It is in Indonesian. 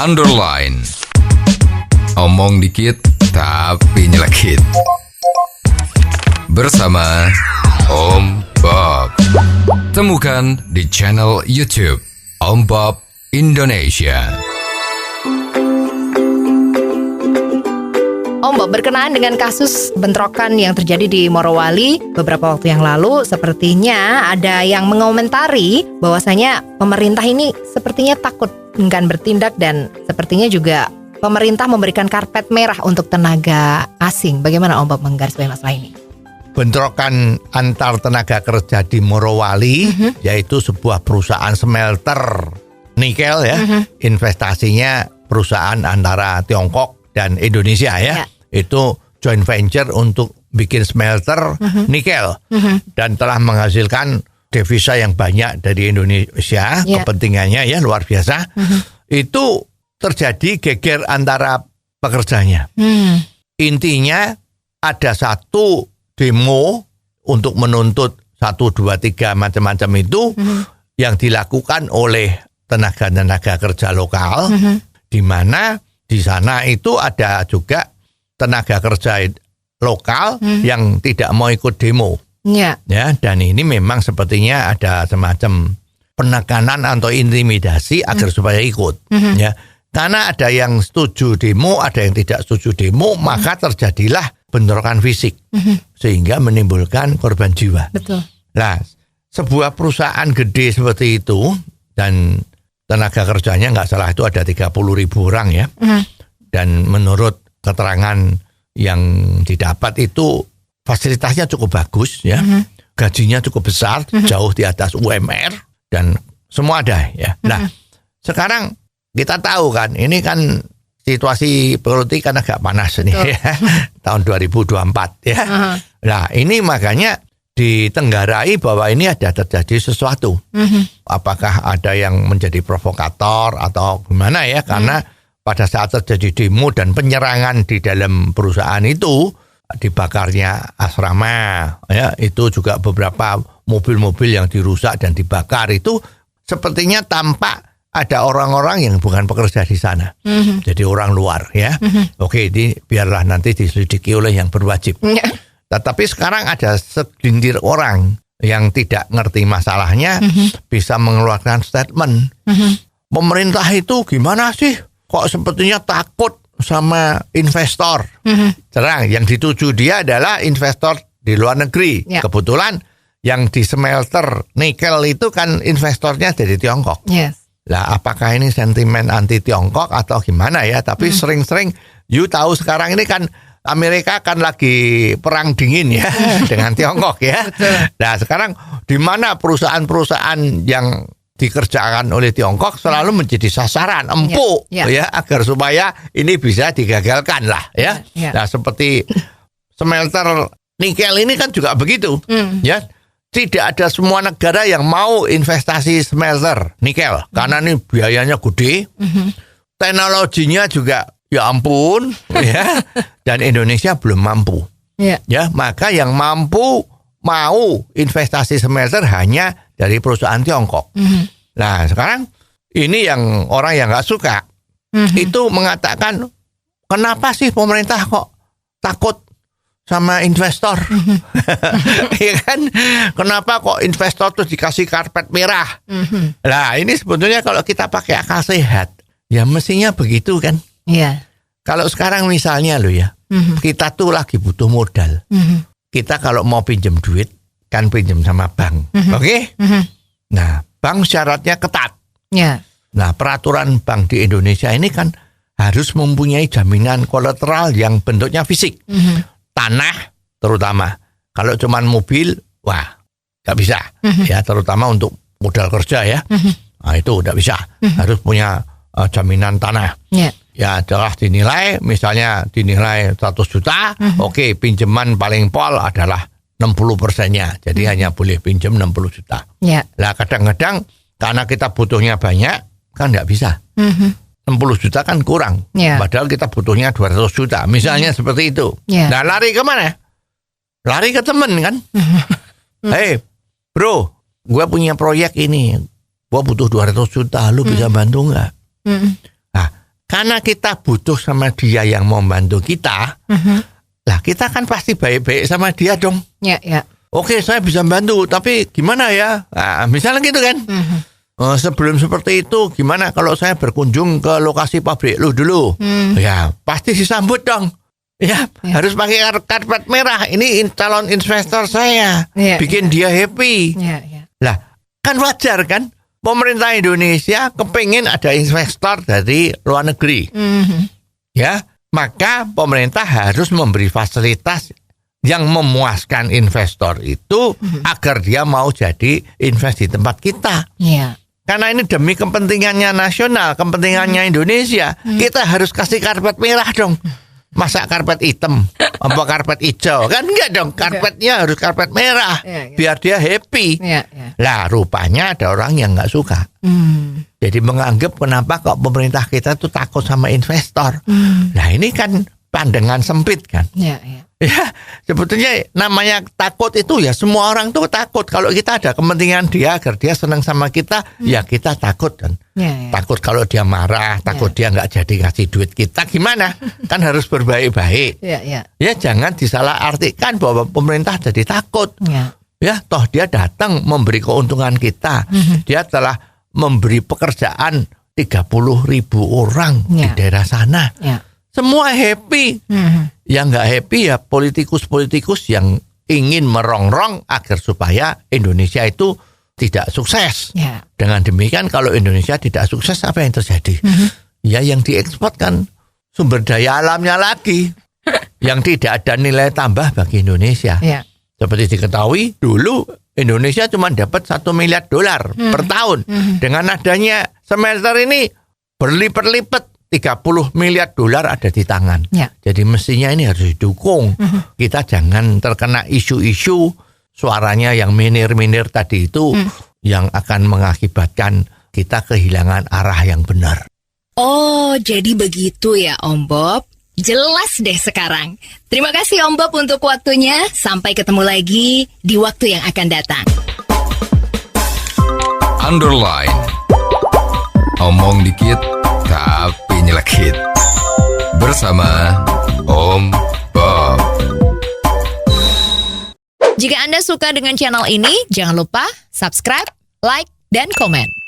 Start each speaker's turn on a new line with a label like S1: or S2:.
S1: underline. Omong dikit tapi nyelekit. Bersama Om Bob. Temukan di channel YouTube Om Bob Indonesia.
S2: Om Bob, berkenaan dengan kasus bentrokan yang terjadi di Morowali beberapa waktu yang lalu, sepertinya ada yang mengomentari bahwasanya pemerintah ini sepertinya takut enggan bertindak dan sepertinya juga pemerintah memberikan karpet merah untuk tenaga asing. Bagaimana Om Bob menggarisbawahi masalah ini?
S3: Bentrokan antar tenaga kerja di Morowali, yaitu sebuah perusahaan smelter nikel ya, investasinya perusahaan antara Tiongkok dan Indonesia ya. Itu joint venture untuk bikin smelter nikel dan telah menghasilkan devisa yang banyak dari Indonesia. Kepentingannya ya luar biasa. Itu terjadi geger antara pekerjanya. Intinya ada satu demo untuk menuntut 1, 2, 3 macam-macam itu yang dilakukan oleh tenaga kerja lokal, di mana di sana itu ada juga tenaga kerja lokal yang tidak mau ikut demo. Ya, dan ini memang sepertinya ada semacam penekanan atau intimidasi agar supaya ikut. Ya, karena ada yang setuju demo, ada yang tidak setuju demo, maka terjadilah bentrokan fisik sehingga menimbulkan korban jiwa.
S2: Betul.
S3: Nah, sebuah perusahaan gede seperti itu dan tenaga kerjanya nggak salah itu ada 30.000 orang ya. Dan menurut keterangan yang didapat itu fasilitasnya cukup bagus ya. Gajinya cukup besar, jauh di atas UMR dan semua ada ya. Nah, sekarang kita tahu kan ini kan situasi politik kan agak panas nih ya. Tahun 2024 ya. Nah, ini makanya ditenggarai bahwa ini ada terjadi sesuatu. Apakah ada yang menjadi provokator atau gimana ya? Karena pada saat terjadi demo dan penyerangan di dalam perusahaan itu, dibakarnya asrama, ya itu juga beberapa mobil-mobil yang dirusak dan dibakar itu sepertinya tampak ada orang-orang yang bukan pekerja di sana, jadi orang luar ya. Oke, ini biarlah nanti diselidiki oleh yang berwajib. Tetapi sekarang ada segelintir orang yang tidak ngerti masalahnya bisa mengeluarkan statement. Pemerintah itu gimana sih? Kok sepertinya takut sama investor. Terang, yang dituju dia adalah investor di luar negeri. Kebetulan yang di smelter nikel itu kan investornya dari Tiongkok. Lah, apakah ini sentimen anti Tiongkok atau gimana ya? Tapi sering-sering, you tahu sekarang ini kan Amerika kan lagi perang dingin ya dengan Tiongkok ya. Nah, sekarang di mana perusahaan-perusahaan yang dikerjakan oleh Tiongkok selalu menjadi sasaran empuk ya agar supaya ini bisa digagalkan lah ya. Nah, seperti smelter nikel ini kan juga begitu ya. Tidak ada semua negara yang mau investasi smelter nikel karena ini biayanya gede. Teknologinya juga ya ampun ya. Dan Indonesia belum mampu. Ya, maka yang mampu mau investasi smelter hanya dari perusahaan Tiongkok. Nah, sekarang ini yang orang yang nggak suka itu mengatakan kenapa sih pemerintah kok takut sama investor? Ya kan? Kenapa kok investor tuh dikasih karpet merah? Nah, ini sebetulnya kalau kita pakai akal sehat, ya mestinya begitu kan? Kalau sekarang misalnya lo ya, kita tuh lagi butuh modal. Kita kalau mau pinjam duit, kan pinjam sama bank. Oke? Nah, bank syaratnya ketat. Nah, peraturan bank di Indonesia ini kan harus mempunyai jaminan kolateral yang bentuknya fisik. Tanah terutama. Kalau cuman mobil, wah, nggak bisa. Ya, terutama untuk modal kerja ya. Nah, itu nggak bisa. Harus punya jaminan tanah. Ya, jelas dinilai, misalnya dinilai 100 juta, oke, pinjaman paling pol adalah 60%-nya. Jadi hanya boleh pinjam 60 juta. Nah, kadang-kadang karena kita butuhnya banyak, kan nggak bisa. 60 juta kan kurang. Padahal kita butuhnya 200 juta. Misalnya seperti itu. Nah, lari kemana? Lari ke temen kan? Hei, bro, gue punya proyek ini. Gue butuh 200 juta, lu bisa bantu nggak? Nah, karena kita butuh sama dia yang mau membantu kita, lah kita kan pasti baik-baik sama dia dong.
S2: Ya, ya.
S3: Oke, saya bisa bantu, tapi gimana ya? Nah, misalnya gitu kan. Sebelum seperti itu, gimana kalau saya berkunjung ke lokasi pabrik lu dulu? Ya, pasti disambut dong. Ya, harus pakai karpet merah. Ini calon investor saya. Bikin dia happy. Lah, kan wajar kan? Pemerintah Indonesia kepengen ada investor dari luar negeri. Ya, maka pemerintah harus memberi fasilitas yang memuaskan investor itu agar dia mau jadi invest di tempat kita. Karena ini demi kepentingannya nasional, kepentingannya Indonesia, kita harus kasih karpet merah dong. Masa karpet hitam, apa karpet hijau? Kan enggak dong, karpetnya harus karpet merah, biar dia happy. Lah rupanya ada orang yang nggak suka. Jadi menganggap kenapa kok pemerintah kita tuh takut sama investor. Nah ini kan pandangan sempit kan. Ya, sebetulnya namanya takut itu ya semua orang tuh takut. Kalau kita ada kepentingan dia agar dia senang sama kita, ya kita takut kan. Takut kalau dia marah, takut dia nggak jadi ngasih duit kita, gimana? Kan harus berbaik-baik. Ya jangan disalahartikan bahwa pemerintah jadi takut. Ya toh dia datang memberi keuntungan kita. Dia telah memberi pekerjaan 30.000 orang di daerah sana. Semua happy. Yang nggak happy ya politikus-politikus yang ingin merongrong agar supaya Indonesia itu tidak sukses. Dengan demikian kalau Indonesia tidak sukses, apa yang terjadi? Ya yang diekspor kan sumber daya alamnya lagi yang tidak ada nilai tambah bagi Indonesia. Seperti diketahui dulu Indonesia cuma dapat $1 miliar per tahun. Dengan adanya smelter ini berlipat-lipat. $30 miliar ada di tangan. Jadi mestinya ini harus didukung. Kita jangan terkena isu-isu suaranya yang minir-minir tadi itu yang akan mengakibatkan kita kehilangan arah yang benar.
S4: Oh, jadi begitu ya Om Bob. Jelas deh sekarang. Terima kasih Om Bob untuk waktunya. Sampai ketemu lagi di waktu yang akan datang.
S1: Underline. Omong dikit tapi nyelekit. Bersama Om Bob.
S2: Jika Anda suka dengan channel ini, jangan lupa subscribe, like, dan komen.